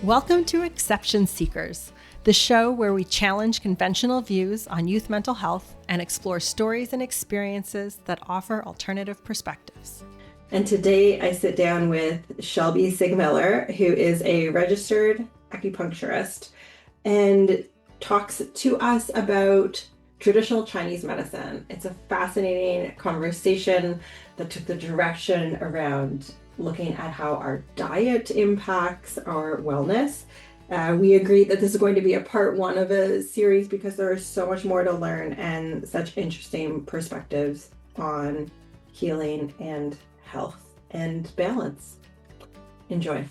Welcome to Exception Seekers, the show where we challenge conventional views on youth mental health and explore stories and experiences that offer alternative perspectives. And today I sit down with Shelby Seegmiller, who is a registered acupuncturist, and talks to us about traditional Chinese medicine. It's a fascinating conversation that took the direction around looking at how our diet impacts our wellness. We agreed that this is going to be a part one of a series because there is so much more to learn and such interesting perspectives on healing and health and balance. Enjoy.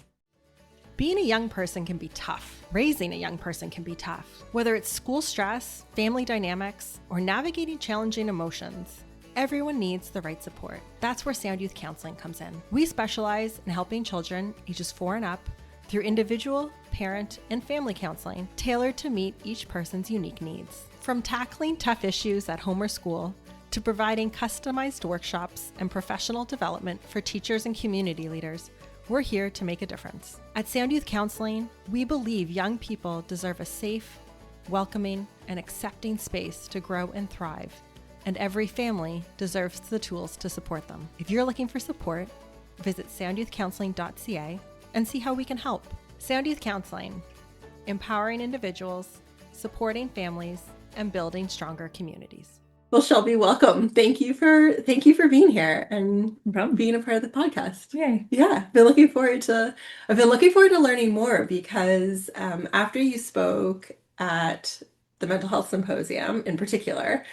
Being a young person can be tough. Raising a young person can be tough. Whether it's school stress, family dynamics, or navigating challenging emotions, everyone needs the right support. That's where Sound Youth Counseling comes in. We specialize in helping children ages 4 and up through individual, parent, and family counseling tailored to meet each person's unique needs. From tackling tough issues at home or school to providing customized workshops and professional development for teachers and community leaders, we're here to make a difference. At Sound Youth Counseling, we believe young people deserve a safe, welcoming, and accepting space to grow and thrive, and every family deserves the tools to support them. If you're looking for support, visit soundyouthcounseling.ca and see how we can help. Sound Youth Counseling, empowering individuals, supporting families, and building stronger communities. Well, Shelby, welcome. Thank you for being here and being a part of the podcast. Yay. Yeah, I've been looking forward to learning more because after you spoke at the mental health symposium in particular,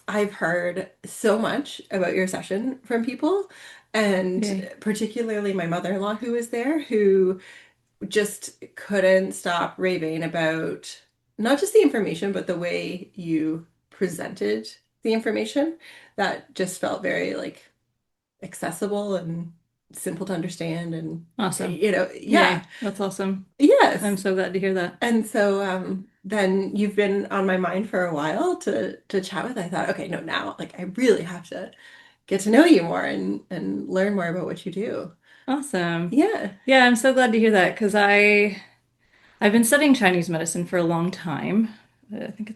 I've heard so much about your session from people, and particularly my mother-in-law who was there, who just couldn't stop raving about not just the information, but the way you presented the information that just felt very accessible and simple to understand. And awesome. That's awesome. Yes. I'm so glad to hear that. And so then you've been on my mind for a while to chat with. I thought, okay, no, now I really have to get to know you more and learn more about what you do. Awesome. Yeah. Yeah, I'm so glad to hear that because I've been studying Chinese medicine for a long time. I think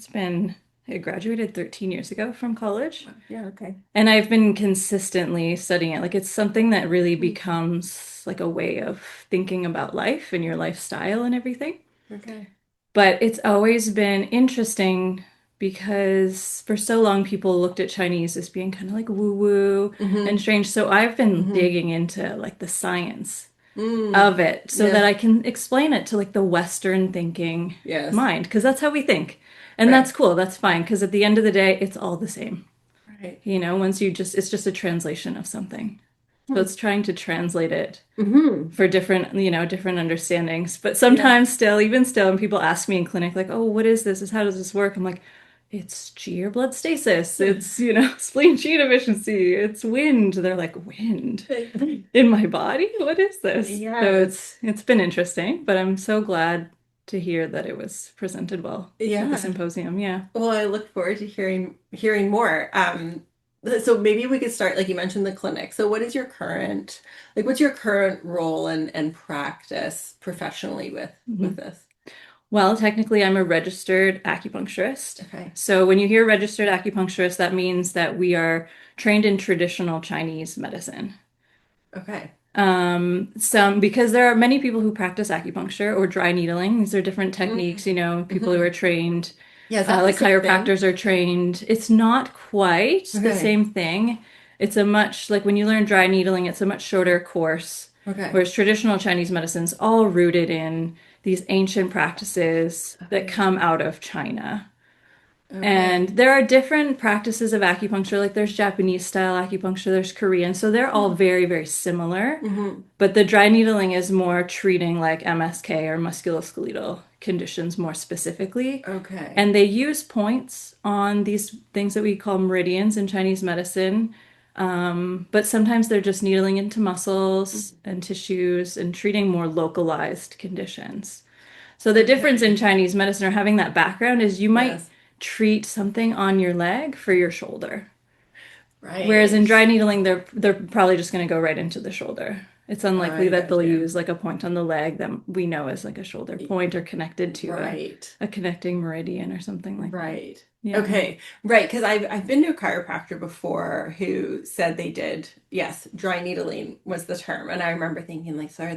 I graduated 13 years ago from college. Yeah, okay. And I've been consistently studying it. It's something that really becomes like a way of thinking about life and your lifestyle and everything. Okay. But it's always been interesting because for so long people looked at Chinese as being kind of like woo-woo and strange. So I've been digging into the science of it so that I can explain it to the Western thinking mind, because that's how we think. And that's cool. That's fine. Because at the end of the day, it's all the same. Right. It's just a translation of something. So it's trying to translate it for different understandings. But sometimes even still, when people ask me in clinic, oh, what is this? How does this work? I'm like, it's Qi or blood stasis. It's, spleen Qi deficiency. It's wind. They're like, wind in my body? What is this? Yeah. So it's been interesting, but I'm so glad to hear that it was presented well at the symposium. Yeah. Well, I look forward to hearing more. So maybe we could start, you mentioned the clinic. So what is your current, what's your current role and practice professionally with this? Well, technically I'm a registered acupuncturist. Okay. So when you hear registered acupuncturist, that means that we are trained in traditional Chinese medicine. Okay. Because there are many people who practice acupuncture or dry needling. These are different techniques, people who are trained, chiropractors are trained. It's not quite the same thing. It's a much, when you learn dry needling, it's a much shorter course. Okay. Whereas traditional Chinese medicine's all rooted in these ancient practices that come out of China. Okay. And there are different practices of acupuncture, there's Japanese style acupuncture, there's Korean, so they're all very, very similar. But the dry needling is more treating MSK or musculoskeletal conditions more specifically. Okay. And they use points on these things that we call meridians in Chinese medicine. But sometimes they're just needling into muscles and tissues and treating more localized conditions. So the difference in Chinese medicine or having that background is you might treat something on your leg for your shoulder. Right. Whereas in dry needling, they're probably just going to go right into the shoulder. It's unlikely I that they'll gotcha. use like a point on the leg that we know is like a shoulder point or connected to Right. a connecting meridian or something like that. Right. Yeah. Okay. Right. Because I've been to a chiropractor before who said they did, yes, dry needling was the term. And I remember thinking, like, so do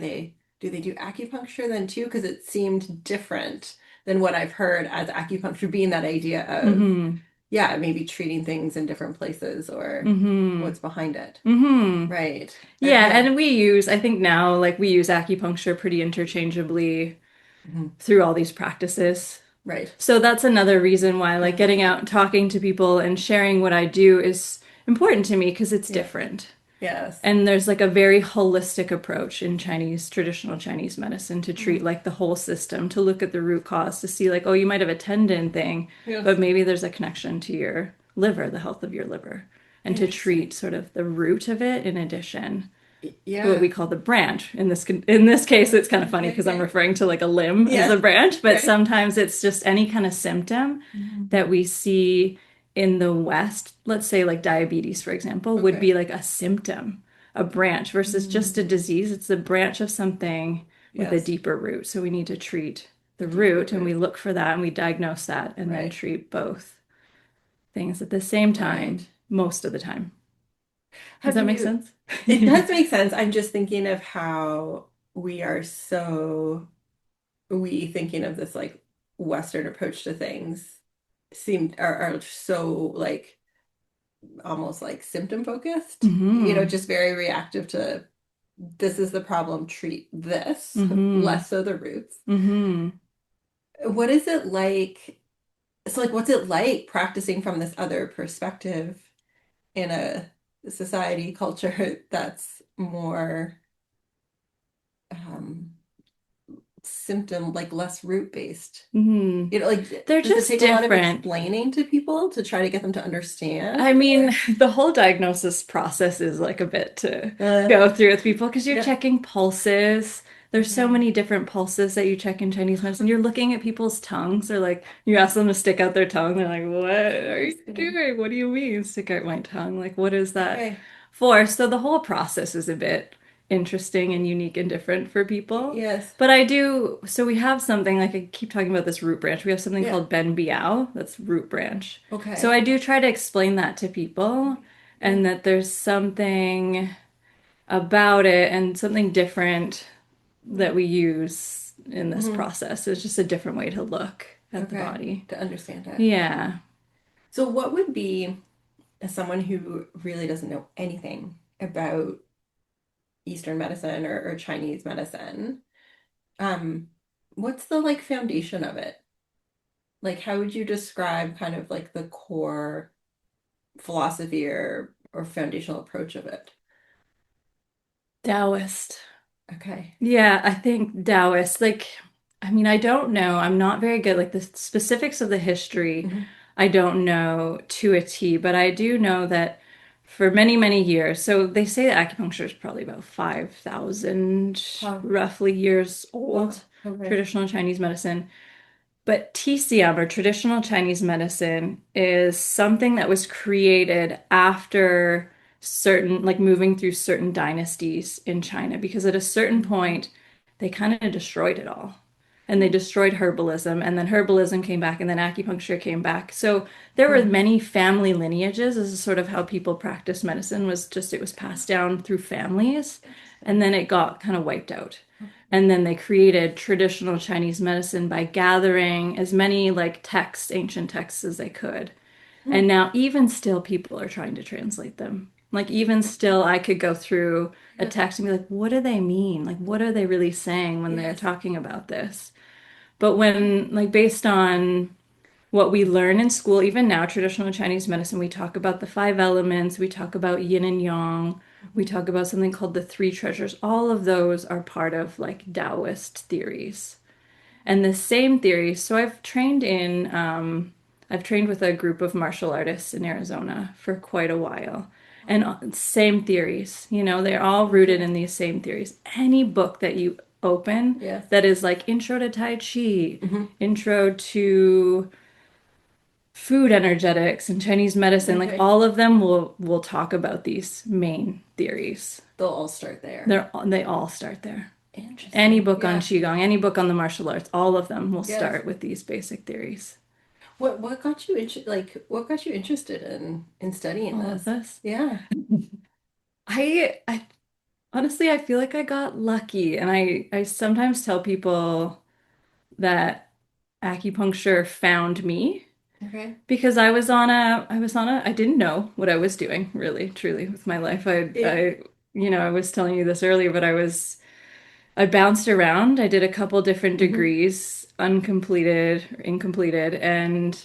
they do acupuncture then too? Because it seemed different than what I've heard as acupuncture being that idea of, Mm-hmm. yeah, maybe treating things in different places or Mm-hmm. what's behind it. Mm-hmm. Right. Yeah, Okay. and I think now, like we use acupuncture pretty interchangeably Mhm. through all these practices. Right. So that's another reason why, like, getting out and talking to people and sharing what I do is important to me because it's Yeah. different. Yes. And there's like a very holistic approach in traditional Chinese medicine to treat Mhm. like the whole system, to look at the root cause, to see like, oh, you might have a tendon thing, Yes. but maybe there's a connection to your liver, the health of your liver, and to Interesting. treat sort of the root of it in addition to what we Yeah. call the branch. In this case, it's kind of funny Okay. because I'm Okay. referring to like a limb as a Yes. branch, but Right. sometimes it's just any kind of symptom Mhm. that we see in the West. Let's say like diabetes, for example, would Okay. be like a symptom, a branch versus just a Mm. disease. It's a branch of something with a Yes. deeper root. So we need to treat The the deeper root and we root. look for that and we diagnose that and then Right. treat both things at the same Right. time most of the time. Does Have that make you, sense? it does make sense. I'm just thinking of how we are so, we thinking of this like Western approach to things are so like almost like symptom focused, Hmm. just very reactive to this is the problem, treat this, Hmm. less so the roots. Hmm. What is it like? So, like, what's it like practicing from this other perspective in a society culture that's more um, symptom, like less root based? Hmm. Like, They're does it just take a lot of different. explaining to people to try to get them to understand? I mean, the whole diagnosis process is like a bit to Uh, go through with people because you're yeah. checking pulses. There's so Okay. many different pulses that you check in Chinese medicine. You're looking at people's tongues, or like you ask them to stick out their tongue. They're like, "What are you Interesting. doing? What do you mean, stick out my tongue? Like, what is that Okay. for?" So the whole process is a bit interesting and unique and different for people. Yes. But I do, so we have something like I keep talking about this root branch. We have something Yeah. called Ben Biao, that's root branch. So Okay. I do try to explain that to people Yeah. and that there's something about it and something different that we use in this Hmm. process. It's just a different way to look at the Okay. body. To understand it. Yeah. So, what would be, as someone who really doesn't know anything about Eastern medicine or Chinese medicine, um, what's the like foundation of it? Like, how would you describe kind of like the core philosophy or foundational approach of it? Taoist. Okay. Yeah, I think Taoist, like, I mean, I don't know. I'm not very good. Like, the specifics of the history, Hmm. I don't know to a T, but I do know that for many, many years, so they say that acupuncture is probably about 5,000 Wow. roughly years Wow. old, Okay. traditional Chinese medicine. But TCM or traditional Chinese medicine is something that was created after certain, like moving through certain dynasties in China, because at a certain Mhm. point, they kind of destroyed it all. And they destroyed herbalism, and then herbalism came back, and then acupuncture came back. So there were Hmm. many family lineages. This is sort of how people practice medicine, was just it was passed down through families, and Interesting. then it got kind of wiped out. Okay. And then they created traditional Chinese medicine by gathering as many like texts, ancient texts as they could. Hmm. And now even still people are trying to translate them. Like even still I could go through a Yeah. text and be like, what do they mean? Like what are they really saying when they're Yes. talking about this? But when like based on what we learn in school, even now, traditional Chinese medicine, we talk about the five elements, we talk about yin and yang, we Mhm. talk about something called the three treasures. All of those are part of like Taoist theories. And the same theories, so I've trained with a group of martial artists in Arizona for quite a while. And same theories, they're all rooted Okay. in these same theories. Any book that you open Yes. that is like intro to Tai Chi, Hmm. intro to food energetics and Chinese medicine, like Okay. all of them will talk about these main theories. They'll all start there. They all start there. Any Interesting. book on Yeah. Qigong, any book on the martial arts, all of them will Yes. start with these basic theories. What got you what got you interested in studying All of this? this. Yeah. I honestly I feel like I got lucky, and I sometimes tell people that acupuncture found me Okay. because I didn't know what I was doing really truly with my life. Yeah. I was telling you this earlier, but I bounced around. I did a couple different Hmm. degrees, uncompleted or incompleted, and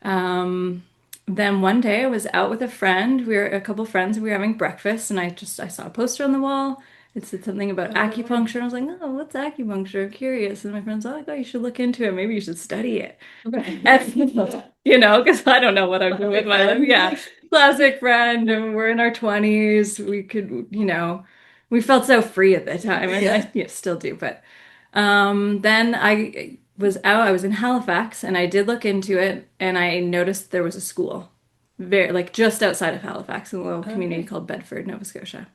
um, then one day I was out with a friend. We were a couple friends and we were having breakfast, and I saw a poster on the wall. It said something about Oh, no way. acupuncture. And I was like, "Oh, what's acupuncture? I'm curious." And my friend's like, "Oh, you should look into it. Maybe you should study it." And, because I don't know what I'm doing with Classic my life. friend. Yeah, classic friend, and we're in our 20s. We could, we felt so free at the time, and Yeah. still do. But then I was in Halifax, and I did look into it, and I noticed there was a school, very like just outside of Halifax, in a little community Okay. called Bedford, Nova Scotia.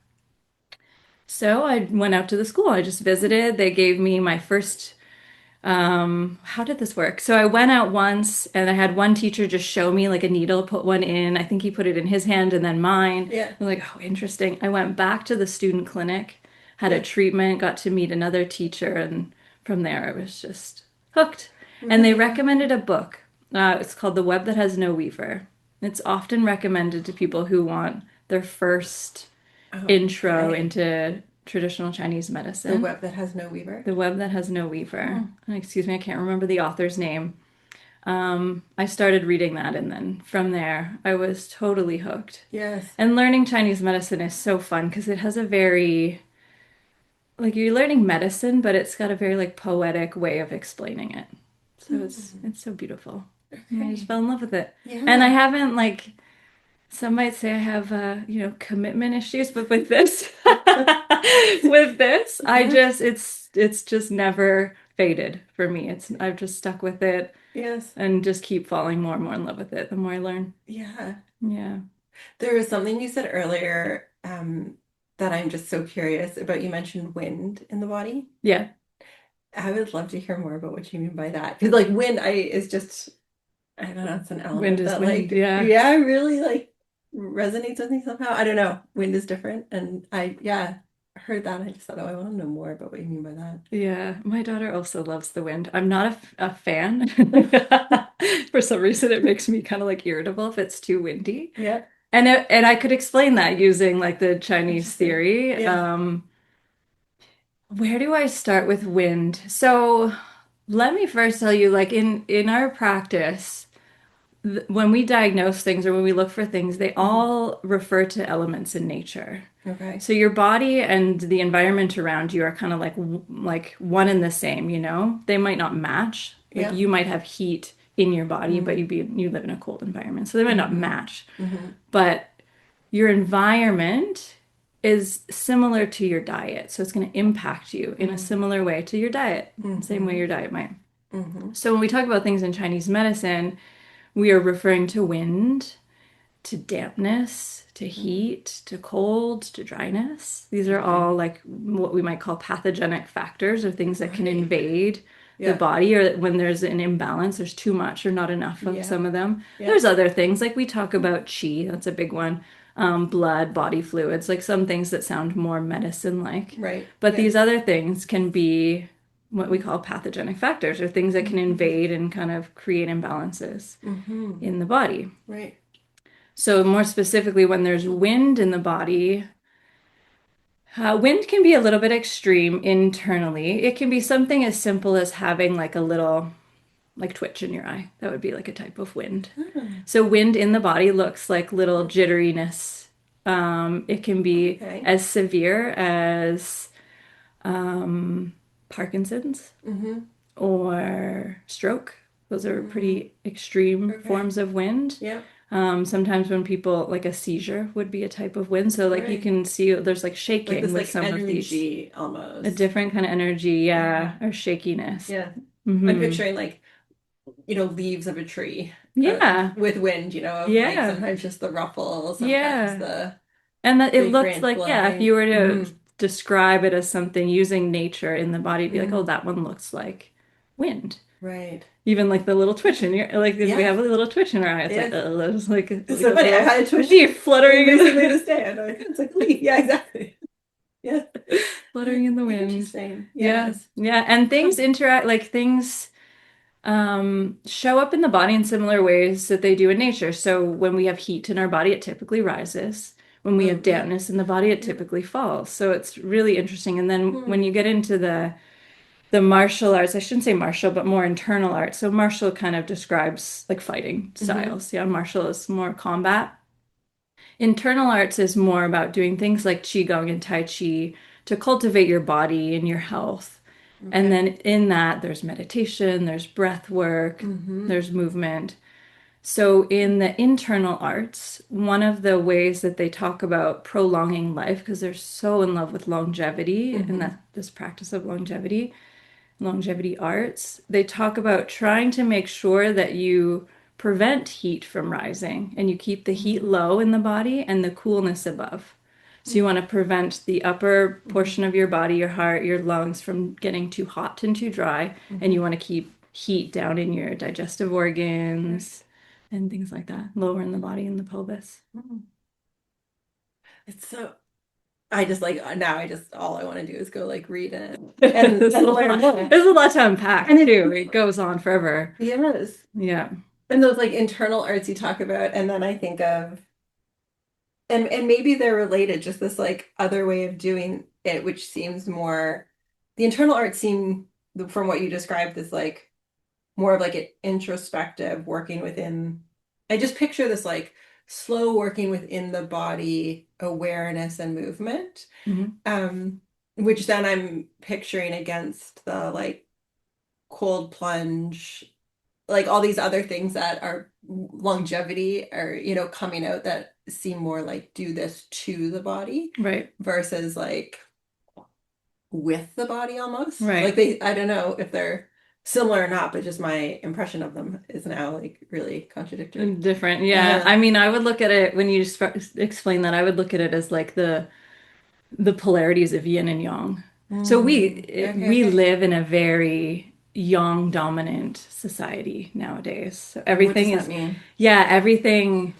So I went out to the school. I just visited. They gave me my first how did this work? So I went out once and I had one teacher just show me like a needle, put one in. I think he put it in his hand and then mine. Yeah. I'm like, oh, interesting. I went back to the student clinic, had a Yeah. treatment, got to meet another teacher, and from there I was just hooked. And they Really? Yeah. recommended a book. It's called The Web That Has No Weaver. It's often recommended to people who want their first intro Okay. into traditional Chinese The medicine. web that has no weaver. The Web That Has No Weaver. Hmm. Excuse me, I can't remember the author's name. I started reading that, and then from there, I was totally hooked. Yes. And learning Chinese medicine is so fun because it has a very, like you're learning medicine, but it's got a very like poetic way of explaining it. So Hmm. it's so beautiful. And I just Okay. fell in love with it. And I Yeah. haven't like some might say I have commitment issues, but with this with this, Yeah. it's just never faded for me. It's I've just stuck with it Yes. and just keep falling more and more in love with it the more I learn. Yeah. Yeah. There was something you said earlier, that I'm just so curious about. You mentioned wind in the body. Yeah. I would love to hear more about what you mean by that. Because like wind, is just, I don't know, it's an Wind element is that wind. like, Yeah. yeah, really like resonates with me somehow. I don't know. Wind is different. And yeah, heard that. I just thought, oh, I want to know more about what you mean by that. Yeah. My daughter also loves the wind. I'm not a fan. For some reason, it makes me kind of like irritable if it's too windy. Yeah. And I could explain that using like the Chinese Interesting. theory. Yeah. Where do I start with wind? So let me first tell you, like in our practice, when we diagnose things or when we look for things, they Hmm. all refer to elements in nature. Okay. So your body and the environment around you are kind of like one and the same, you know? They might not match. Like Yeah. you might have heat in your body, but Mm-hmm. you live in a cold environment. So they might not Mm-hmm. match. Mm-hmm. But your environment is similar to your diet. So it's going to impact you in a similar way to your diet, same way Mm-hmm. your diet might. Mm-hmm. So when we talk about things in Chinese medicine, we are referring to wind, to dampness, to heat, to cold, to dryness. These are Okay. all like what we might call pathogenic factors or things that can Right. invade the Yeah. body, or when there's an imbalance, there's too much or not enough of Yeah. some of them. Yeah. There's other things like we talk about qi, that's a big one. Blood, body fluids, like some things that sound more medicine-like. Right. But Yeah. these other things can be what we call pathogenic factors or things that can Mm-hmm. invade and kind of create imbalances Mm-hmm. in the body. Right. So, more specifically, when there's wind in the body, wind can be a little bit extreme internally. It can be something as simple as having like a little like twitch in your eye. That would be like a type of wind. Hmm. So, wind in the body looks like little jitteriness. It can be Okay. as severe as Parkinson's Mm-hmm. or stroke. Those are Mm-hmm. pretty extreme Okay. forms of wind. Yeah. Sometimes when people like a seizure would be a type of wind. So like you Right. can see there's like Like shaking this with like some of these, energy a almost. different kind of energy, Yeah. yeah, or shakiness. Yeah. I'm Hmm. picturing like, leaves of a tree Yeah. with wind, of like Yeah. sometimes just the ruffle, sometimes Yeah. the And that it big looks branch like, yeah, if you blowing. were to describe it as something using nature in the body, it'd be like, oh, Mm. that one looks like wind. Right. Even like the little twitch in your, like if we Yeah. have a little twitch in our eye, it's like, Yes. there's like, It's like so a funny. I little had a twitch leaf fluttering in recently the, this day, and it's like a leaf. Yeah, exactly. Yeah. fluttering in the wind. Interesting. Yeah. Yes. Yeah. And things interact, like things show up in the body in similar ways that they do in nature. So when we have heat in our body, it typically rises. When we Oh, have yeah. dampness in the body, it Yeah. typically falls. So it's really interesting. And then when Hmm. you get into the martial arts, I shouldn't say martial, but more internal arts. So martial kind of describes like fighting Mm-hmm. styles. Yeah, martial is more combat. Internal arts is more about doing things like qigong and tai chi to cultivate your body and your health. And Okay. then in that, there's meditation, there's breath work, Mm-hmm. there's movement. So in the internal arts, one of the ways that they talk about prolonging life, because they're so in love with longevity and Mm-hmm. that this practice of longevity arts, they talk about trying to make sure that you prevent heat from rising and you keep the heat Mm-hmm. low in the body and the coolness above. So you want to prevent the upper Mm-hmm. portion of your body, your heart, your lungs from getting too hot and too dry, and Mm-hmm. you want to keep heat down in your digestive organs and things like that, lower in the body in the pelvis. Mm-hmm. It's so. I just like now. I just all I want to do is go like read it and There's a learn lot, more. there's a lot to unpack And too. It goes on forever. yes, Yeah. and those like internal arts you talk about, and then I think of and maybe they're related. Just this like other way of doing it, which seems more the internal arts seem from what you described as like more of like an introspective working within. I just picture this like slow working within the body awareness and movement. Mhm. Um, which then I'm picturing against the like cold plunge, like all these other things that are longevity or, coming out that seem more like do this to the body Right. versus like with the body almost. Like Right. I don't know if they're similar or not, but just my impression of them is now like really contradictory. Different. Yeah. Uh-huh. I mean, I would look at it when you just explain that, I would look at it as like the polarities of yin and yang. So Okay, we okay. live in a very yang dominant society nowadays. So What does everything that is, mean? yeah, everything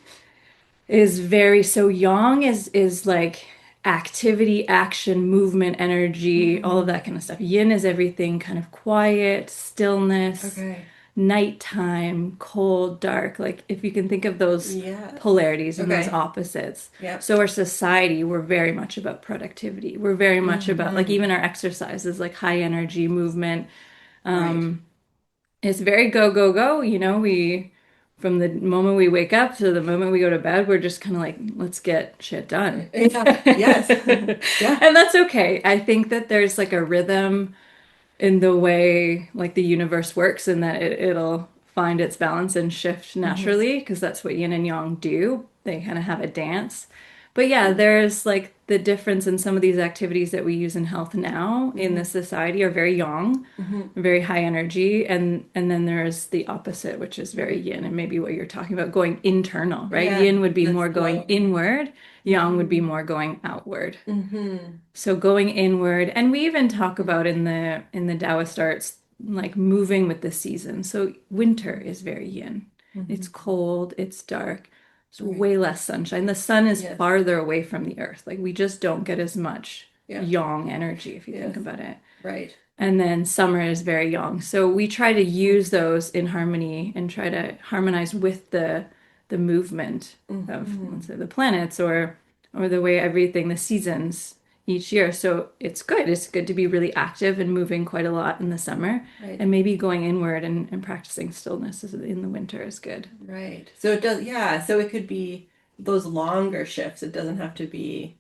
is very, so yang is like activity, action, movement, energy, all of Hmm. that kind of stuff. Yin is everything kind of quiet, stillness, Okay. nighttime, cold, dark. Like if you can think of those Yes. polarities and those Okay. opposites. Yep. So our society, we're very much about productivity. We're very much about like Hmm. even our exercises, like high energy movement. Right. It's very go, go, go. We from the moment we wake up to the moment we go to bed, we're just kind of like, let's get shit done. Yeah. Yes. Yeah. And that's okay. I think that there's like a rhythm in the way like the universe works and that it'll find its balance and shift Hmm. naturally because that's what yin and yang do. They kind of have a dance. But yeah, there's like the difference in some of these activities that we use in health now in Hmm. this society are very yang, Hmm. very high energy, and then there's the opposite, which is very yin, and maybe what you're talking about going internal, right? Yeah. Yin would be That's more going low. inward, yang would be Hmm. more going outward. Hmm. So going inward, and we even talk about in the Taoist arts like moving with the season. So winter is very yin. It's Hmm. cold, it's dark. It's Right. way less sunshine. The sun is Yes. farther away from the earth. Like we just don't get as much Yeah. yang energy if you think Yes. about it. Right. And then summer is very yang. So we try to use those in harmony and try to harmonize with the movement of, Hmm. let's say, the planets or the way everything, the seasons each year. So it's good. It's good to be really active and moving quite a lot in the summer. Right. And maybe going inward and practicing stillness in the winter is good. Right. So it does, yeah. So it could be those longer shifts. It doesn't have to be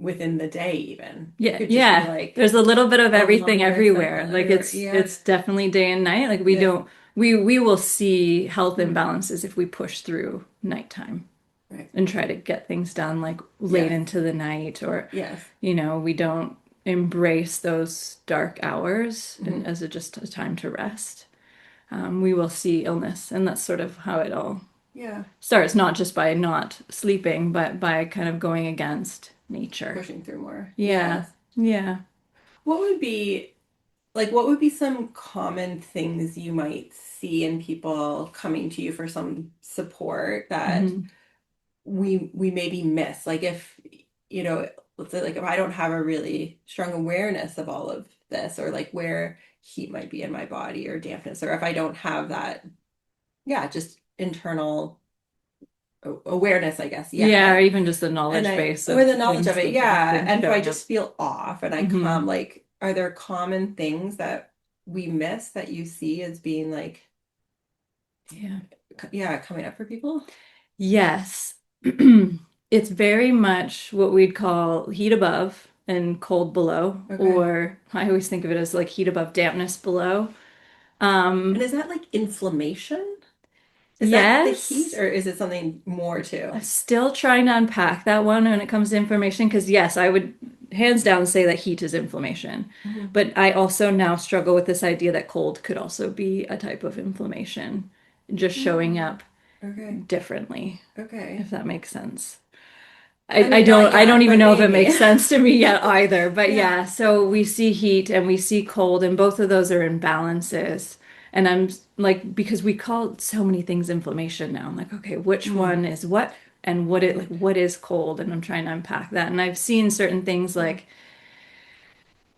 within the day even. It Yeah, could just be yeah. like There's a little bit of a everything longer everywhere. cycle Like everywhere. it's Yeah. it's definitely day and night. Like we Yes. don't we will see health Hmm. imbalances if we push through nighttime Right. and try to get things done like late Yes. into the night or Yes. we don't embrace those dark hours and Hmm. as just a time to rest. we will see illness. And that's sort of how it all Yeah. starts, not just by not sleeping, but by kind of going against nature. Pushing through more. Yeah. Yeah. What would be what would be some common things you might see in people coming to you for some support that Mhm. we maybe miss? Like if, let's say like if I don't have a really strong awareness of all of this, or like where heat might be in my body or dampness, or if I don't have that, yeah, just internal awareness, I guess, Yeah, or yet. even just the And knowledge I, base or of the knowledge of things it, that have yeah. been And if I showing up. just feel off and I Mhm. come, like, are there common things that we miss that you see as being like, Yeah. yeah, coming up for people? Yes. It's very much what we'd call heat above and cold below, Okay. or I always think of it as like heat above, dampness below. And Um, is that like inflammation? Is that the heat, yes. or is it something more I'm too? still trying to unpack that one when it comes to inflammation, because yes, I would hands down say that heat is inflammation. Mhm. But I also now struggle with this idea that cold could also be a type of inflammation, just showing Mm. up Okay. differently, Okay. if that makes sense. I mean, not I don't yet, even but know if it maybe. makes sense to me yet either. But Yeah. yeah, so we see heat and we see cold, and both of those are imbalances. And I'm like, because we call so many things inflammation now. I'm like, okay, which Mm. one is what, and what it like Right. what is cold? And I'm trying to unpack that. And I've seen certain things like,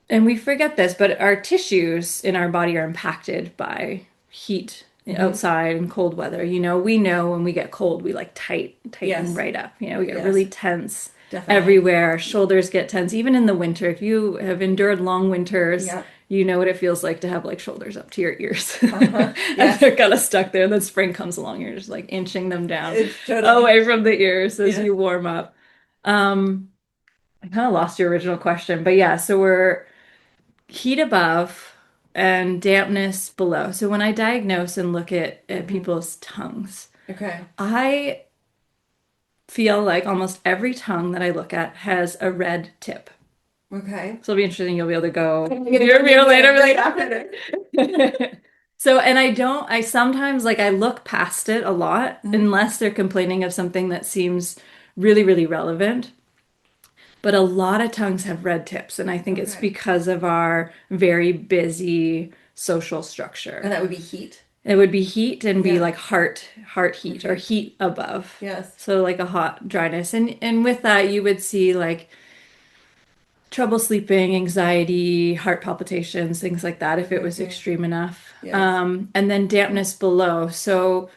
and we forget this, but our tissues in our body are impacted by heat Mm-hmm. outside and cold weather. We know when we get cold, we like tighten Yes. right up. We get really Yes. tense Definitely. everywhere. Our shoulders get tense, even in the winter. If you have endured long winters, Yeah. you know what it feels like to have like shoulders up to your ears. Uh-huh. And Yes. they're kind of stuck there. And then spring comes along, you're just like inching them down It's totally. away from the ears as Yeah. you warm up. Um, I kind of lost your original question, but yeah, so we're heat above and dampness below. So when I diagnose and look at Hmm. people's tongues, Okay. I feel like almost every tongue that I look at has a red tip. Okay. So it'll be interesting. You'll be able to go I'm gonna near go me or later. right after this. So, and I sometimes like I look past it a lot Mhm. unless they're complaining of something that seems really, really relevant. But a lot of tongues have red tips, and I think it's Okay. because of our very busy social And structure. that would be heat. It would be heat and be Yeah. like heart heat or Okay. heat above. Yes. So like a hot dryness. And with that you would see like trouble sleeping, anxiety, heart palpitations, things like that if it was Okay. extreme enough. Yes. And then Hmm. dampness below. So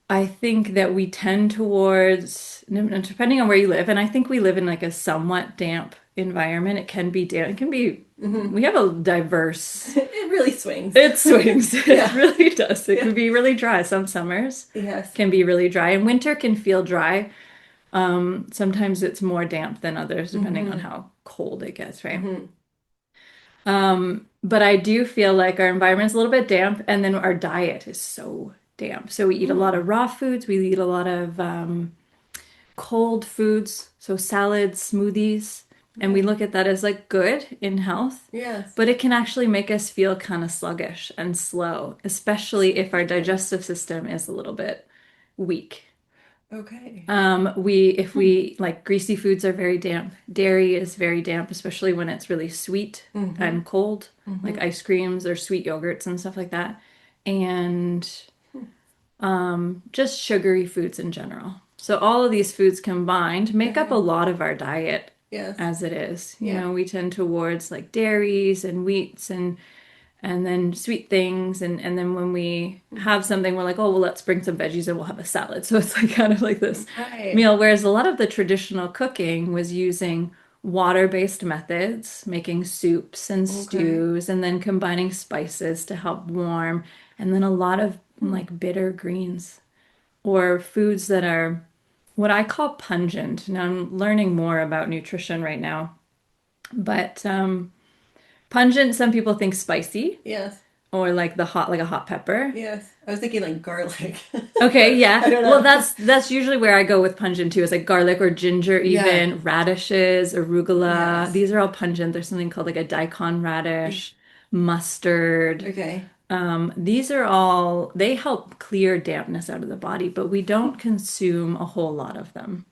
I think that we tend towards, depending on where you live, and I think we live in like a somewhat damp environment. It can be damp. It can be, Hmm. we have a diverse, It really swings. it swings. It Yeah. really does. It Yeah. can be really dry. Some summers Yes. can be really dry, and winter can feel dry. Sometimes it's more damp than others, depending on Hmm. how cold it gets, right? Hmm. But I do feel like our environment's a little bit damp, and then our diet is so damp. So we eat a lot Mm. of raw foods. We eat a lot of cold foods, so salads, smoothies, and we Okay. look at that as like good in health, Yes. but it can actually make us feel kind of sluggish and slow, especially if our Okay. digestive system is a little bit weak. Okay. If we like greasy foods are very damp. Dairy is very damp, especially when it's really sweet Hmm. and cold, like Hmm. ice creams or sweet yogurts and stuff like that. And just sugary foods in general. So all of these foods combined make up a Okay. lot of our diet Yes. as it is. Yeah. We tend towards like dairies and wheats and then sweet things and then when we have something we're like, oh well, let's bring some veggies and we'll have a salad. So it's like kind of like this Right. meal, whereas a lot of the traditional cooking was using water-based methods, making soups and Okay. stews and then combining spices to help warm, and then a lot of Hmm. like bitter greens or foods that are what I call pungent. Now I'm learning more about nutrition right now, but pungent, some people think spicy Yes. or like like a hot pepper. Yes. I was thinking like garlic, Okay, but yeah. I don't Well, know. that's usually where I go with pungent too. It's like garlic or ginger, Yeah. even radishes, arugula. Yes. These are all pungent. There's something called like a daikon radish, mustard. Okay. These are all, they help clear dampness out of the body, but we don't consume a whole lot of them.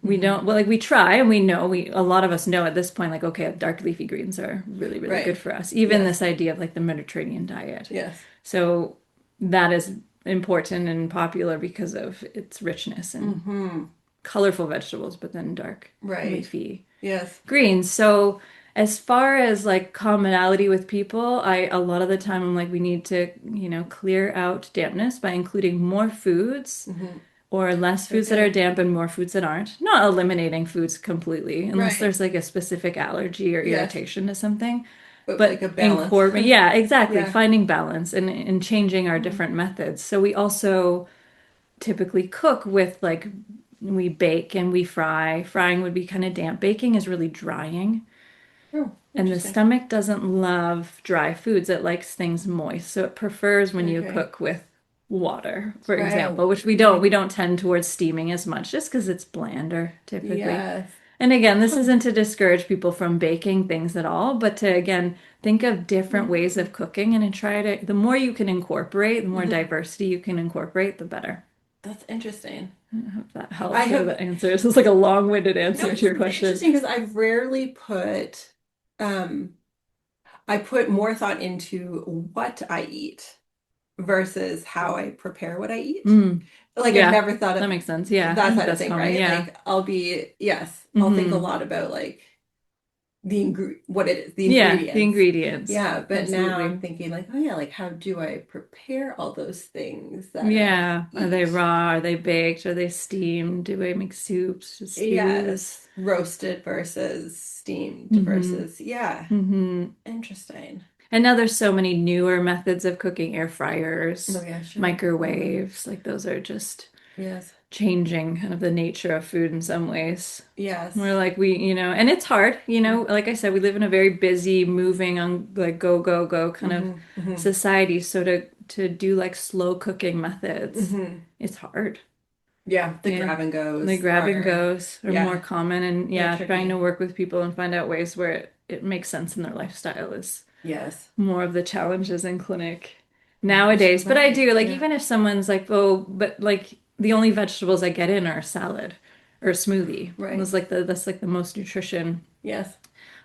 We don't, well, like we try and we know, a lot of us know at this point, like, okay, dark leafy greens are really, really Right. good for us. Even Yes. this idea of like the Mediterranean diet. Yes. So that is important and popular because of its richness and colorful vegetables, but then dark Right. leafy Yes. greens. So as far as like commonality with people, a lot of the time I'm like, we need to, clear out dampness by including more foods or less foods that Okay. are damp and more foods that aren't. Not eliminating foods completely, unless Right. there's like a specific allergy or Yes. irritation to something. But like a But balance. incorporate, yeah, exactly. Yeah. Finding balance and changing our different methods. So we also typically cook with like we bake and we fry. Frying would be kind of damp. Baking is really drying. Oh, And the interesting. stomach doesn't love dry foods. It likes things moist. So it prefers when you Okay. cook with water, for Right. example, which we don't. We don't tend towards steaming as much just because it's blander typically. Yes. And again, this isn't to discourage people from baking things at all, but to again think of different ways of cooking and to try to, the more you can incorporate, the more diversity you can incorporate, the better. That's interesting. I hope that helps I or have that answers. It's like a long-winded no, answer it's to your question. interesting because I've rarely put I put more thought into what I eat versus how I prepare what I eat. Mm, Like I've yeah, never thought that of makes sense. Yeah, I that think side of that's thing, common. right? Yeah. Like I'll think a Hmm. lot about like what it is, the Yeah, the ingredients. ingredients. Yeah, but now Absolutely. I'm thinking like, oh yeah, like how do I prepare all those things that I Yeah. Are they eat? raw? Are they baked? Are they steamed? Do I make soups, stews? Yes, roasted versus steamed Hmm. versus yeah, Hmm. interesting. And now there's so many newer methods of cooking, air fryers, Oh yeah, sure. microwaves. Like those are just Yes. changing kind of the nature of food in some ways. Yes. We're like and it's hard, like I said, we live in a very busy, moving on like go, go, go kind of Hmm. society. So to do like slow cooking methods, Hmm. it's hard. Yeah, the Yeah. grab and The goes grab and are goes are more yeah, common and they're yeah, trying to tricky. work with people and find out ways where it makes sense in their lifestyle is Yes. more of the challenges in clinic You're so nowadays. But I right. do like Yeah. even if someone's like, oh, but like the only vegetables I get in are salad or a smoothie. Right. That's like the most nutrition. Yes.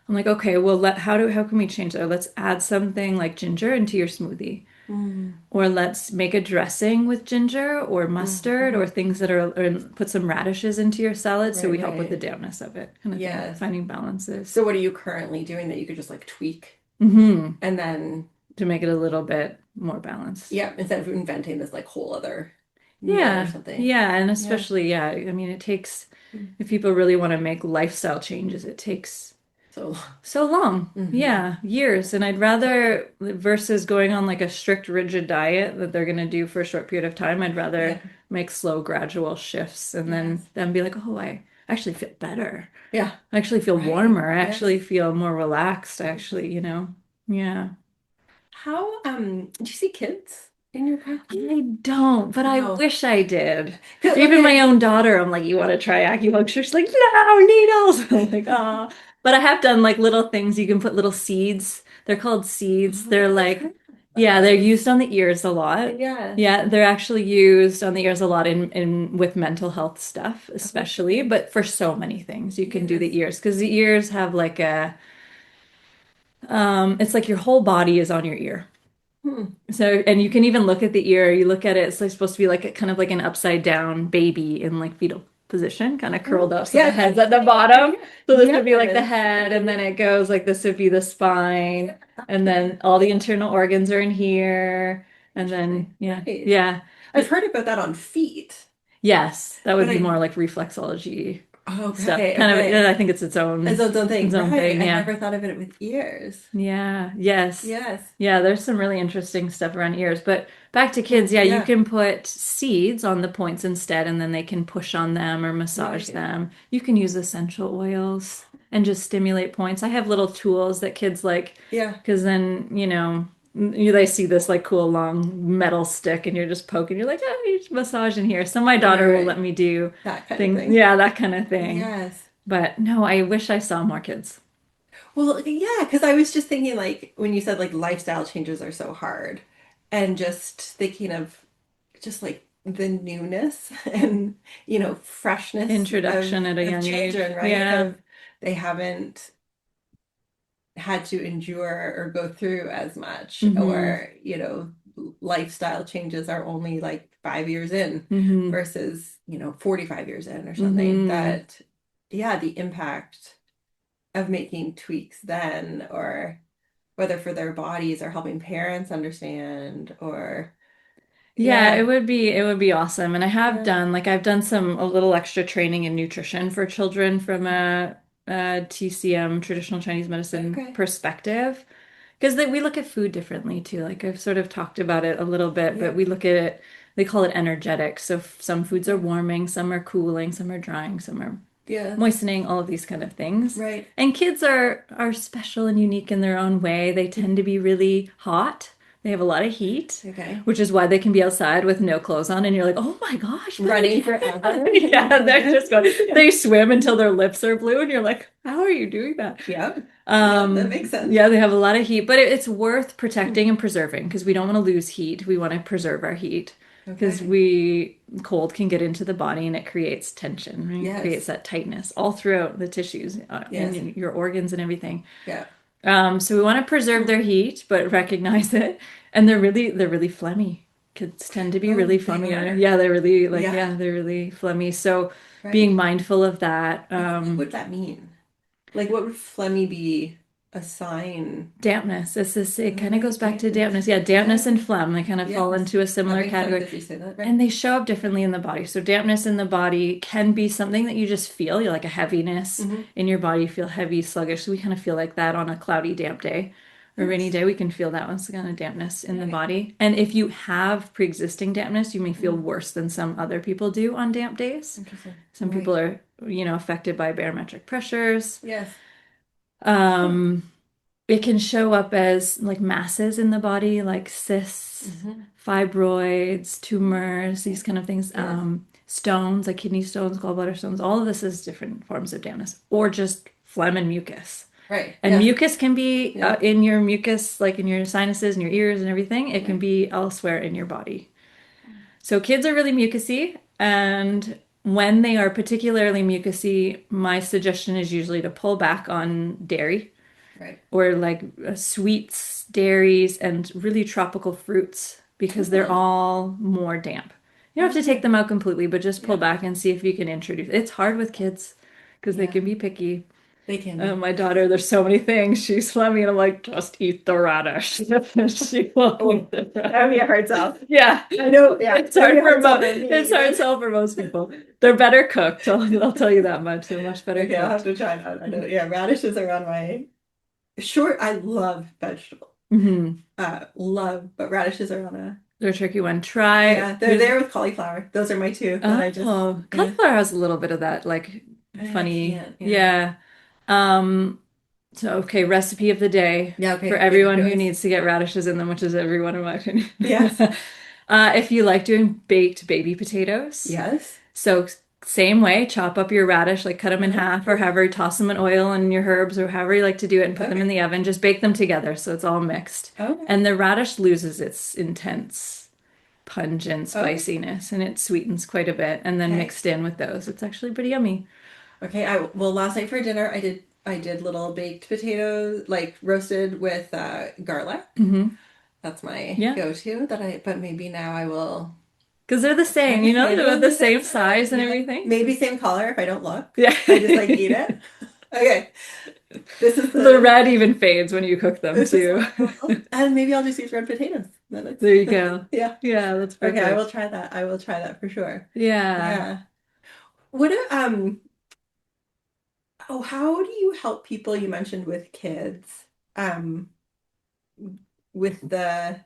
I'm like, okay, well how can we change that? Let's add something like ginger into your smoothie. Mm. Or let's make a dressing with ginger or mustard or Hmm. things that are, or put some radishes into your salad so Right, we help with the right. dampness of it, kind of thing. Yes. Finding balances. So what are you currently doing that you could just like tweak Hmm. and then To make it a little bit more balanced. yeah, instead of inventing this like whole other meal or Yeah, something. yeah, and Yeah. especially, yeah, I mean, it takes, if people really want to make lifestyle changes, it takes So so long. hmm. Yeah, years. And I'd rather, versus going on like a strict, rigid diet that they're going to do for a short period of time, I'd Yeah. rather make slow, gradual shifts and Yes. then be like, oh, I actually feel better. Yeah. I actually feel Right. warmer. I actually Yes. feel more relaxed, actually, Yeah. How do you see kids in your practice? I don't, but I No. wish I did. 'Cause, Even my okay. own daughter, I'm like, you want to try acupuncture? She's like, no, needles. I'm like, oh. But I have done like little things. You can put little seeds. They're called seeds. Oh, They're I've like, heard yeah, of they're those. used on the ears a lot. Yes. Yeah, they're actually used on the ears a lot in with mental health stuff, especially, Okay. but for so many things you can do the Yes. ears because the ears have like it's like your whole body is on your ear. Hmm. So, and you can even look at the ear. You look at it, it's like supposed to be like kind of like an upside down baby in like fetal position, kind of curled Oh, up. So the yes. head's at the bottom. So this would be like the Yes. head, and then it goes like this would be the spine, and then all the internal organs are in here. And then, Interesting. yeah, Right. yeah. I've heard about that on feet, Yes, that would but be more like reflexology stuff. okay, Kind of, okay. I think it's It's its own thing. its own Right. thing. I Yeah. never thought of it with ears. Yeah, yes. Yes. Yeah, there's some really interesting stuff around ears. But back to Hmm. kids, yeah, you Yeah. can put seeds on the points instead, and then they can push on them or massage Right. them. You can use essential oils and just stimulate points. I have little tools that kids like Yeah. because then, they see this like cool long metal stick and you're just poking. You're like, oh, you just massage in here. So my Right, daughter will let right. me do That kind of things, thing. yeah, that kind of thing. Yes. But no, I wish I saw more kids. Well, yeah, because I was just thinking like when you said like lifestyle changes are so hard. and just thinking of just like the newness and freshness Introduction at a of young age. children, right? Yeah. Of they haven't had to endure or go through as much, Hmm. or lifestyle changes are only like 5 years in Hmm. versus 45 years in or something. Hmm. That, yeah, the impact of making tweaks then, or whether for their bodies or helping parents understand, or Yeah, yeah, it would be awesome. And I have yeah, done like I've done some a little extra training in nutrition for children from a TCM, traditional Chinese medicine okay, perspective. Because we look at food differently too. Like I've sort of talked about it a little bit, but yeah, we look at it, they call it energetic. So some foods are yeah, warming, some are cooling, some are drying, some are yeah, moistening, all of these kind of things. right. And kids are special and unique in their own way. They tend to be really hot. They have a lot of heat, Okay. which is why they can be outside with no clothes on, and you're like, "Oh my gosh, but Running I forever. can't." Yeah, they're just going. Yeah. They swim until their lips are blue, and you're like, "How are you doing that?" Yeah. Yeah, that makes sense. Yeah, they have a lot of heat, but it's worth protecting and preserving because we don't want to lose heat. We want to preserve our heat because Okay. we cold can get into the body and it creates tension, right? It creates Yes. that tightness all throughout the tissues Yes. in your organs and everything. Yeah. So we want to preserve their heat, but recognize it. And they're really phlegmy. Kids tend to be Oh, really they phlegmy. are. Yeah, they're really like Yeah. yeah, they're really phlegmy. So being Right. mindful of that. Like, what would that mean? Like, what would phlegmy be a sign? Dampness. It kind of Okay. goes back to Dampness. dampness. Yeah, dampness Okay. and phlegm, they kind of fall Yes. into a That similar makes sense category. if you say that, right? And they show up differently in the body. So dampness in the body can be something that you just feel. You're like a heaviness Hmm. in your body. You feel heavy, sluggish. So we kind of feel like that on a cloudy, damp day or rainy Yes. day. We can feel that one's kind of dampness in the Right. body. And if you have pre-existing dampness, you may feel Mm. worse than some other people do on damp days. Interesting. Some people Right. are, affected by barometric pressures. Yes. Huh. Um, it can show up as like masses in the body, like cysts, Hmm. fibroids, tumors, these Okay. kind of things. Yes. Stones, like kidney stones, gallbladder stones. All of this is different forms of dampness, or just phlegm and mucus. Right. And Yes. mucus can be Yeah. in your mucus, like in your sinuses and your ears and everything. It can Right. be elsewhere in your body. So kids are really mucousy, and when they are particularly mucousy, my suggestion is usually to pull back on dairy Right. or like sweets, dairies, and really tropical fruits because they're Uh-huh. all more damp. You don't have to take Okay. them out completely, but just pull Yeah. back and see if you can introduce. It's hard with kids because they Yeah. can be picky. They can be. My daughter, there's so many things. She's phlegmy, and I'm like, just eat the radish. She will Oh, eat the that would be a radish. hard sell. Yeah, I know. Yeah. it's That would be hard a for hard sell for me it's hard even. sell for most people. They're better cooked. I'll tell you that much. They're much better Okay, I'll have cooked. to try that. I know. Yeah, radishes are on my short. I love vegetables. Hmm. Love, but radishes are on a, They're a tricky one. Try. yeah, they're there with cauliflower. Those are my two that I just, Oh, yeah. cauliflower has a little bit of that, like I funny. can't, yeah. Yeah. Um, so okay, recipe of the day Yeah, for okay, give it everyone to who us. needs to get radishes in them, which is everyone in my opinion. Yes. If you like doing baked baby potatoes, Yes. so same way, chop up your radish, like cut them in Uh-huh. half or however, toss them in oil and your herbs or however you like to do it and put them in Okay. the oven. Just bake them together so it's all mixed. Okay. And the radish loses its intense pungent Okay. spiciness and it sweetens quite a bit and then Okay. mixed in with those. It's actually pretty yummy. Okay. Well, last night for dinner I did little baked potatoes, like roasted with garlic. Hmm. That's my Yeah, go-to but maybe now I will. because they're the same, Yeah, they're they're the the same same size. size and Yeah. everything. Maybe same color if I don't look. Yeah. I just like eat it. Okay. This is The the red even fades when you cook them this is too. and maybe I'll just use red potatoes. Then it's There you go. yeah. Yeah, that's Okay, I will perfect. try that. I will try that for sure. Yeah. Yeah. What oh, how do you help people you mentioned with kids um with the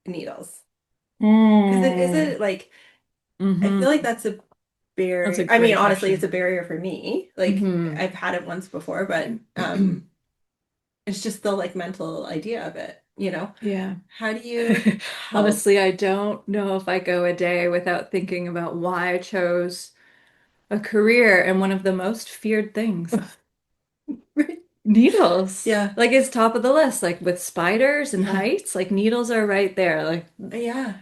needles? Because it is Mm. it like I feel like Hmm. that's a That's a barrier. I mean, great honestly, it's a question. barrier for me. Like Hmm. I've had it once before, but it's just the like mental idea of it. Yeah. How do you help? Honestly, I don't know if I go a day without thinking about why I chose a career in one of the most feared things. Needles. Yeah. Like it's top of the list, like with spiders and Yeah. heights, like needles are right there. Like Yeah.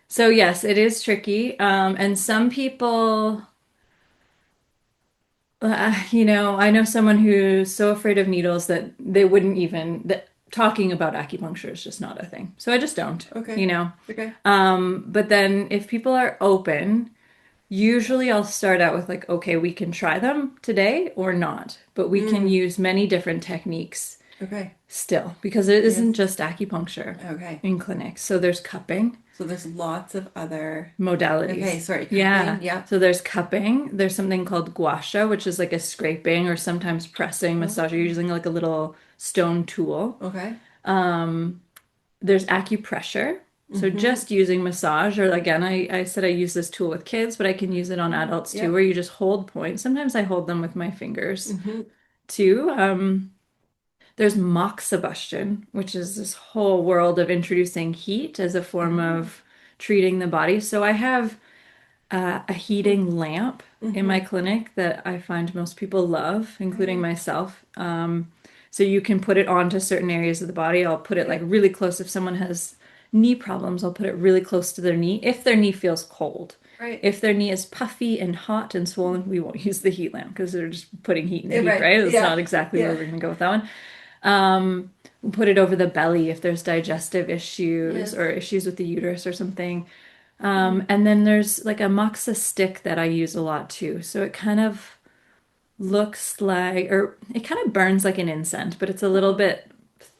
so yes, it is tricky. And some people I know someone who's so afraid of needles that they wouldn't even that talking about acupuncture is just not a thing. So I just don't, Okay. you know. Okay. But then if people are open, usually I'll start out with like, okay, we can try them today or not, but we can use many different techniques Okay. still because it Yes. isn't just acupuncture Okay. in clinics. So there's cupping So there's lots of other. modalities. Okay, sorry. Yeah. Cupping. Yeah. So there's cupping. There's something called gua sha, which is like a scraping or sometimes pressing massage. You're using like a little stone tool. Okay. There's acupressure. So just using massage, or again, I said I use this tool with kids, but I can use it on adults too, Yeah. where you just hold points. Sometimes I hold them with my fingers Mm-hmm. too. There's moxibustion, which is this whole world of introducing heat as a form of treating the body. So I have a heating lamp in my clinic that I find most people love, including myself. So you can put it onto certain areas of the body. I'll put it like really close. If someone has knee problems, I'll put it really close to their knee if their knee feels cold. Right. If their knee is puffy and hot and swollen, we won't use the heat lamp because they're just putting heat in the heat, Right. right? It's Yeah. not exactly where Yeah. we're going to go with that one. We'll put it over the belly if there's digestive issues Yes. or issues with the uterus or something. And then there's like a moxa stick that I use a lot too. So it kind of looks like, or it kind of burns like an incense, but it's a little bit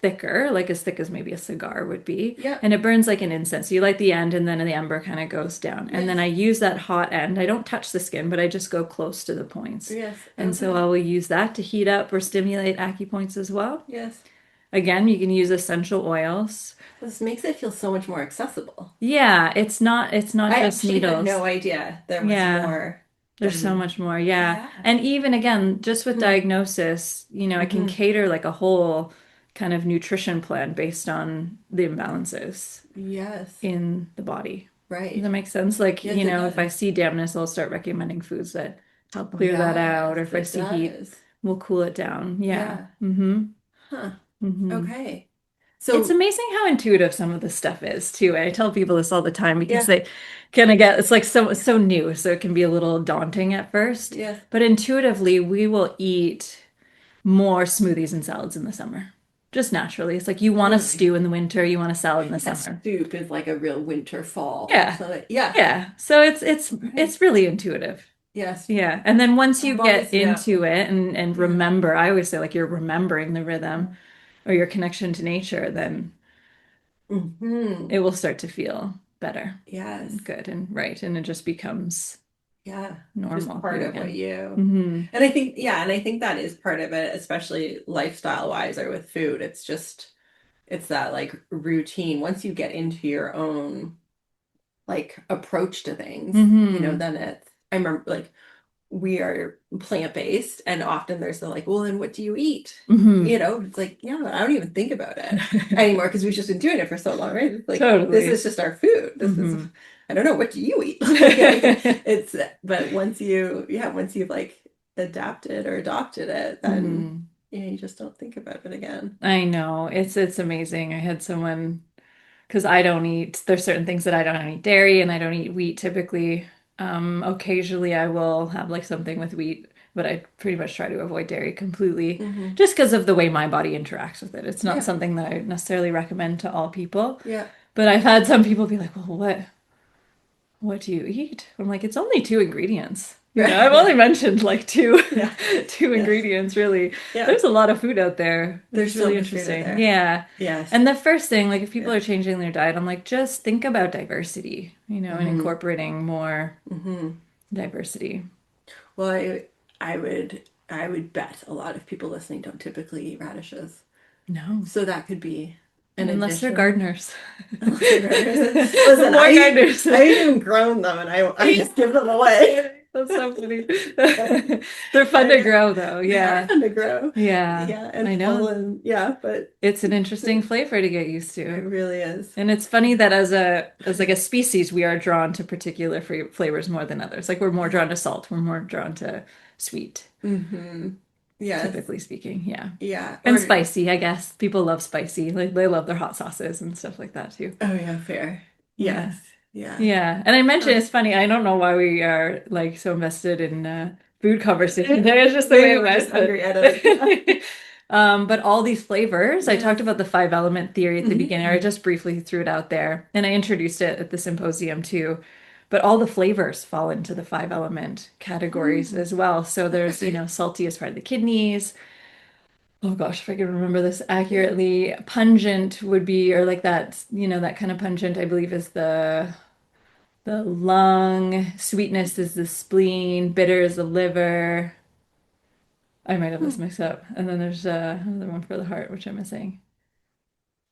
thicker, like as thick as maybe a cigar would be. Yeah. And it burns like an incense. So you light the end and then the ember kind of goes down. And then I use that hot end. I don't touch the skin, but I just go close to the points. Yes. And so I will use that to heat up or stimulate acupoints as well. Yes. Again, you can use essential oils. This makes it feel so much more accessible. Yeah, it's not I just actually had needles. no idea there was Yeah. more. There's so much more, yeah. Yeah. And even again, just with diagnosis, I can cater like a whole kind of nutrition plan based on the imbalances Yes. in the body. Does Right. that make sense? Like, Yes, it if I does. see dampness, I'll start recommending foods that help clear that out, or if I Yes, see it heat, does. we'll cool it down. Yeah. Yeah. Mm-hmm. Huh. Mm-hmm. Okay. So It's amazing how intuitive some of this stuff is too. I tell people this all the time because Yeah. they kind of get it's like so new, so it can be a little daunting at first. Yes. But intuitively, we will eat more smoothies and salads in the summer. Just naturally. It's like you want a Totally. stew in the winter, you want a salad in the that summer. soup is like a real winter fall. Yeah. So yeah. Yeah. So it's really intuitive. Yes. Yeah. And then once you I've get always- yeah. into it and remember, I always say like you're remembering the rhythm or your connection to nature, then Mm-hmm. it will start to feel better Yes. and good and right. And it just becomes Yeah. normal. Just part of again. what you. Mhm. And I think that is part of it, especially lifestyle wise or with food. It's that like routine. Once you get into your own like approach to things, Mhm. then I remember like we are plant-based and often there's the like, well, then what do you eat? Mhm. It's like, yeah, I don't even think about it anymore because we've just been doing it for so long, right? It's like, Totally. this is just our food. This is, Mhm. I don't know, what do you eat? But once you've like adapted or adopted it, then Mhm. you just don't think about it again. I know. It's amazing. I had someone because I don't eat, there's certain things that I don't eat dairy and I don't eat wheat typically. Occasionally I will have like something with wheat, but I pretty much try to avoid dairy completely Mhm. just because of the way my body interacts with it. It's not Yeah. something that I necessarily recommend to all people. Yeah. But I've had some people be like, well, what do you eat? I'm like, it's only two ingredients. I've only mentioned like two Yeah. two Yes. ingredients really. Yeah. There's a lot of food out there. There's It's so really much food out interesting. there. Yeah. Yes. And the first thing, like if people Yeah. are changing their diet, I'm like, just think about diversity, and incorporating more Mhm. diversity. Well, I would bet a lot of people listening don't typically eat radishes. No. So that could be an Unless they're addition. gardeners. Unless they're gardeners. Listen, More gardeners. I even grown them and I just give them away. That's so funny. They're fun to grow though. They are Yeah. fun to grow. Yeah. Yeah, and I know. full and but It's an interesting flavor to get used it to. really is. And it's funny that as like a species, we are drawn to particular flavors more than others. Like we're more drawn to salt, we're more drawn to sweet. Mm-hmm. Yes. typically speaking. Yeah. Yeah. And spicy, I guess. People love spicy. Like they love their hot sauces and stuff like that too. Oh yeah, fair. Yeah. Yes. Yeah. Yeah. And I mentioned Oh. it's funny. I don't know why we are like so invested in food conversation. It's just the way Maybe it we're just went. hungry out of But all these flavors, I talked Yes. about the five element theory at the beginning. I Mhm. just briefly threw it out there, and I introduced it at the symposium too. But all the flavors fall into the five element categories as well. So there's, salty is part of the kidneys. Oh gosh, if I can remember this accurately, pungent would be, or like that, that kind of pungent, I believe is the lung, sweetness is the spleen, bitter is the liver. I might have this mixed up. And then there's another one for the heart, which I'm missing.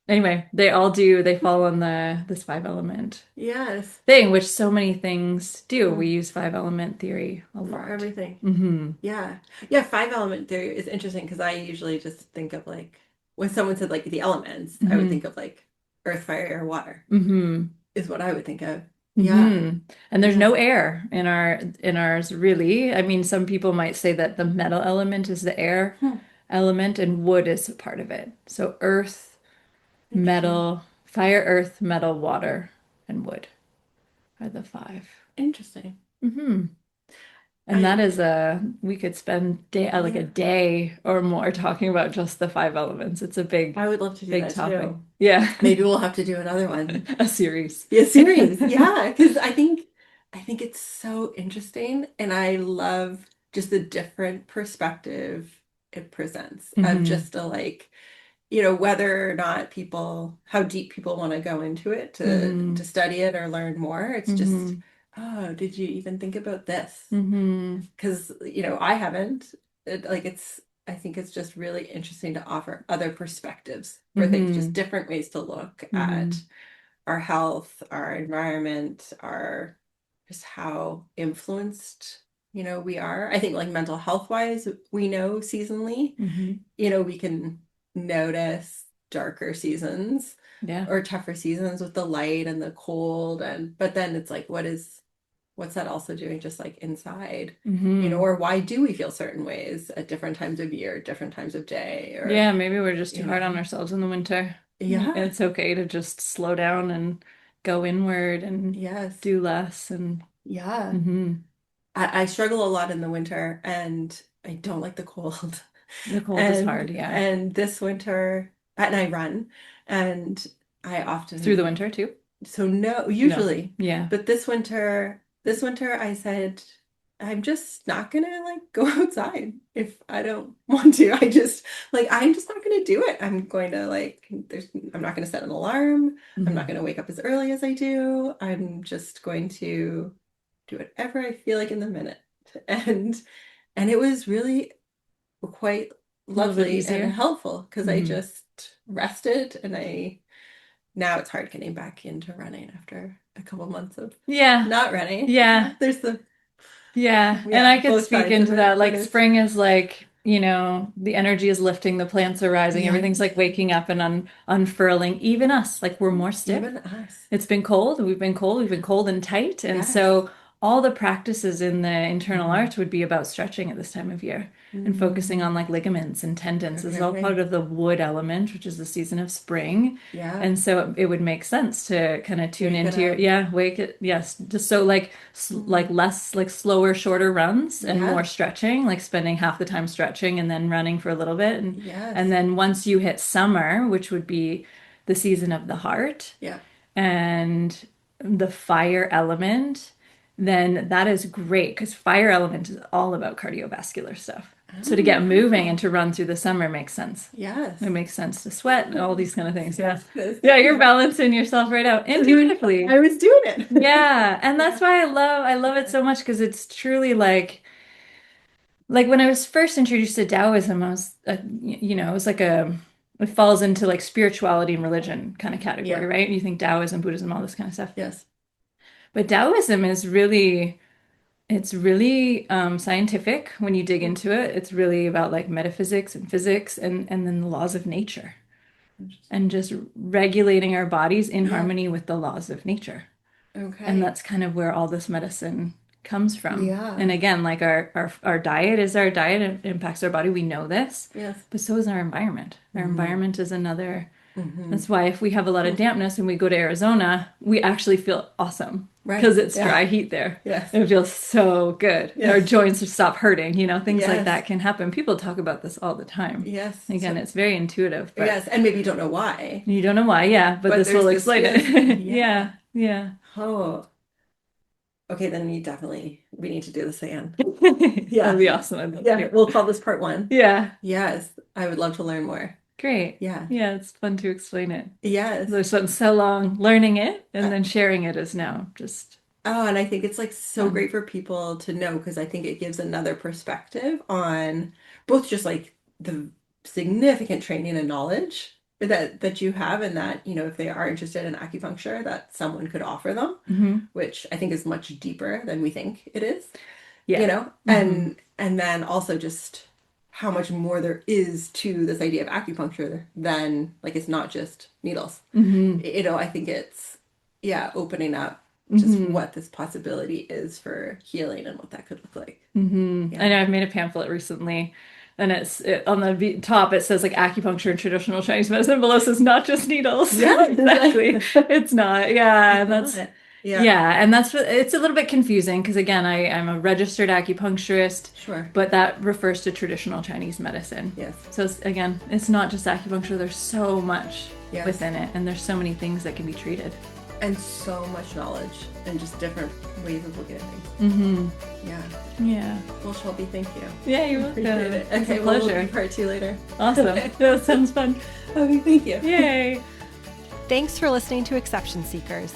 Anyway, they fall on this five element Yes. thing, which so many things do. We Mm. use five element theory a For lot. everything. Mm-hmm. Yeah. Yeah, five element theory is interesting because I usually just think of like when someone said like the elements, I would Mm-hmm. think of like earth, fire, air, water Mm-hmm. is what I would think of. Yeah. Mm-hmm. And there's Yeah. no air in ours really. I mean, some people might say that the metal element is the air Hmm. element and wood is a part of it. So earth, Interesting. metal, fire, earth, metal, water, and wood are the five. Interesting. Mm-hmm. And that I is we could spend like a yeah. day or more talking about just the five elements. It's a big, I would love to do big that topic. too. Yeah. Maybe we'll have to do another one. A series. Yeah, series. Yeah, because I think it's so interesting and I love just the different perspective it presents of Hmm. just a like, whether or not how deep people want to go into it to Hmm. study it or learn more. It's just, Hmm. oh, did you even think about this? Hmm. Because, I haven't. I think it's just really interesting to offer other perspectives for things, just Hmm. different ways to look at Hmm. our health, our environment, our just how influenced, we are. I think like mental health wise, we know seasonally, Hmm. we can notice darker seasons Yeah. or tougher seasons with the light and the cold but then it's like what's that also doing just like inside, Hmm. or why do we feel certain ways at different times of year, different times of day, or Yeah, maybe we're just too you hard on know ourselves in the winter. yeah. It's okay to just slow down and go inward and Yes. do less and Yeah. hmm I struggle a lot in the winter and I don't like the cold. The cold is hard, And yeah. and this winter and I run and I Through the often winter too? so no, No. usually. Yeah. But this winter I said I'm just not gonna like go outside if I don't want to. I'm just not gonna do it. I'm going to I'm not gonna set an alarm. I'm not Hmm. gonna wake up as early as I do. I'm just going to do whatever I feel like in the minute. And and it was really quite A little bit lovely and easier. helpful because I Hmm. just rested and I now it's hard getting back into running after a couple months of Yeah. not running. Yeah. There's the Yeah. And yeah, I could both speak sides of into that. it, but Like it's spring is like, the energy is lifting, the plants are rising, yeah, everything's like waking up and unfurling. Even us, like we're more stiff. even us. It's been cold. We've been cold and tight. And Yes. so all the practices in the internal Hmm. arts would be about stretching at this time of year and focusing on Mm. like ligaments and tendons. This is Okay, all okay. part of the wood element, which is the season of spring. Yeah. And so it would make sense to kind of tune Wake it into your, up. yeah, wake it, yes, just so like like Mm. less like slower, shorter runs and more Yeah. stretching, like spending half the time stretching and then running for a little bit. And Yes. then once you hit summer, which would be the season of the heart, Yeah. and the fire element, then that is great because fire element is all about cardiovascular stuff. So to Oh, get moving and wow. to run through the summer makes sense. It Yes. makes sense to sweat and all these kind of things. Yeah. Yes. Yeah, you're balancing yourself right out. And beautifully. I was doing it. Yeah. And Yeah. that's why I love it so much because it's truly like when I was first introduced to Taoism, I was, it was like it falls into like spirituality and religion kind of category, Yeah. right? You think Taoism, Buddhism, all this kind of stuff. Yes. But Taoism is it's really scientific when you dig into it. It's really about like metaphysics and physics and then the laws of nature and just regulating our bodies in harmony with the laws of nature. And Okay. that's kind of where all this medicine comes from. Yeah. And again, like our diet is our diet, it impacts our body. We know this. Yes. But so is our environment. Our environment is another. Mm-hmm. That's why if we have a lot of dampness and we go to Arizona, we actually feel awesome. Right. Because it's Yeah. dry heat there. Yes. It feels so good. Yes. Our joints stop hurting, things like Yes. that can happen. People talk about this all the time. Yes. Again, it's very intuitive. But yes, and maybe you don't know why. you don't know why, yeah, but this will there's explain this- it. Yeah. Yeah. Oh. Okay, then we need to do this again. Yeah. That'd be awesome. I'd love Yeah, to. we'll call this part 1. Yeah. Yes, I would love to learn more. Great. Yeah. Yeah, it's fun to explain it. Yes. I've spent so long learning it, and then sharing it is now just. Oh, and I think it's like so great for people to know, because I think it gives another perspective on both just like the significant training and knowledge that you have, and that, if they are interested in acupuncture, that someone could offer them, which I think is much deeper than we think it is. Yeah. And then also just how much more there is to this idea of acupuncture than, like, it's not just needles. I think it's opening up just what this possibility is for healing and what that could look like. I know I've made a pamphlet recently, and on the top it says like acupuncture and traditional Chinese medicine. Below says not just needles. Yeah, exactly. It's not. Yeah, and that's and that's it's a little bit confusing, because again, I'm a registered acupuncturist. Sure. But that refers to traditional Chinese medicine. Yes. So it's not just acupuncture. There's so much within it, and there's so many things that can be treated. And so much knowledge and just different ways of looking at things. Yeah. Well, Shelby, thank you. Yeah, you're welcome. Appreciate it. It's Okay, a well, pleasure. we'll do part 2 later. Awesome. That sounds fun. Okay, thank you. Yay. Thanks for listening to Exception Seekers.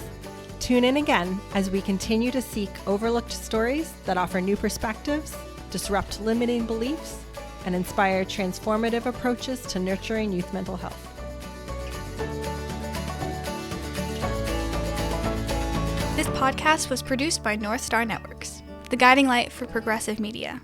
Tune in again as we continue to seek overlooked stories that offer new perspectives, disrupt limiting beliefs, and inspire transformative approaches to nurturing youth mental health. This podcast was produced by North Star Networks, the guiding light for progressive media.